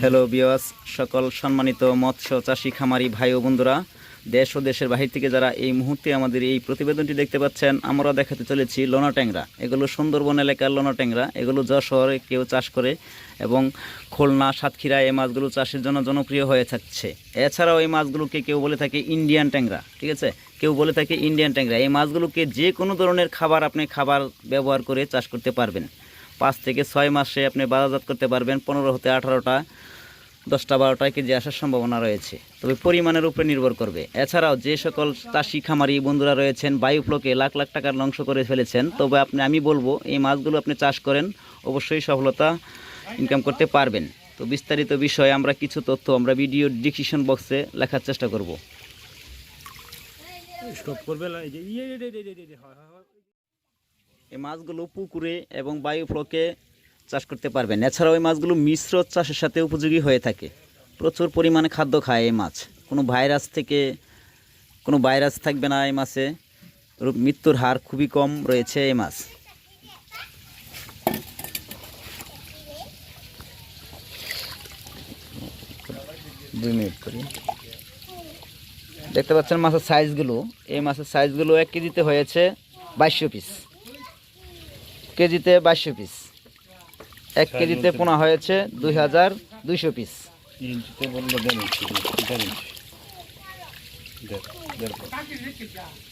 Hello viewers, সকল সম্মানিত মৎস্য চাষী খামারি ভাই ও বন্ধুরা, দেশ ও দেশের বাহির থেকে যারা এই মুহূর্তে আমাদের এই প্রতিবেদনটি দেখতে পাচ্ছেন, আমরা দেখাতে চলেছি লোনা ট্যাংরা। এগুলো সুন্দরবন এলাকার লোনা ট্যাংরা। এগুলো যশোরে কেউ চাষ করে এবং খুলনা, সাতক্ষীরা এই মাছগুলো চাষের জন্য জনপ্রিয় হয়ে থাকছে। এছাড়াও এই মাছগুলোকে কেউ বলে থাকে ইন্ডিয়ান ট্যাংরা, ঠিক আছে, কেউ বলে থাকে ইন্ডিয়ান ট্যাংরা। এই মাছগুলোকে যে কোনো ধরনের আপনি খাবার ব্যবহার করে চাষ করতে পারবেন। 5 থেকে 6 মাসে আপনি বাজারজাত করতে পারবেন। 15 হতে 18টা, 10টা 12টা কেজি আসার সম্ভাবনা রয়েছে, তবে পরিমাণের উপরে নির্ভর করবে। এছাড়াও যে সকল চাষি খামারি বন্ধুরা রয়েছেন বায়োফ্লোকে লাখ লাখ টাকার লংস করে ফেলেছেন, তবে আমি বলবো এই মাছগুলো আপনি চাষ করেন, অবশ্যই সফলতা ইনকাম করতে পারবেন। তো বিস্তারিত বিষয়ে আমরা কিছু তথ্য আমরা ভিডিও ডিসক্রিপশন বক্সে লেখার চেষ্টা করব। এই মাছগুলো পুকুরে এবং বায়োফ্লোকে চাষ করতে পারবেন। এছাড়াও এই মাছগুলো মিশ্র চাষের সাথে উপযোগী হয়ে থাকে। প্রচুর পরিমাণে খাদ্য খায় এই মাছ। কোনো ভাইরাস থাকবে না এই মাছে। মৃত্যুর হার খুবই কম রয়েছে এই মাছ। দেখতে পাচ্ছেন মাছের সাইজগুলো। এই মাছের সাইজগুলো 1 কেজিতে হয়েছে 2200 পিস। কেজিতে 2200 পিস। 1 কেজিতে পোনা হয়েছে 2200 পিস।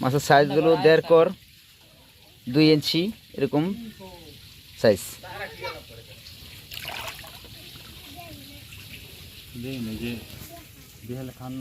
মাছের সাইজগুলো 1.5 কর, 2 ইঞ্চি এরকম সাইজ। খান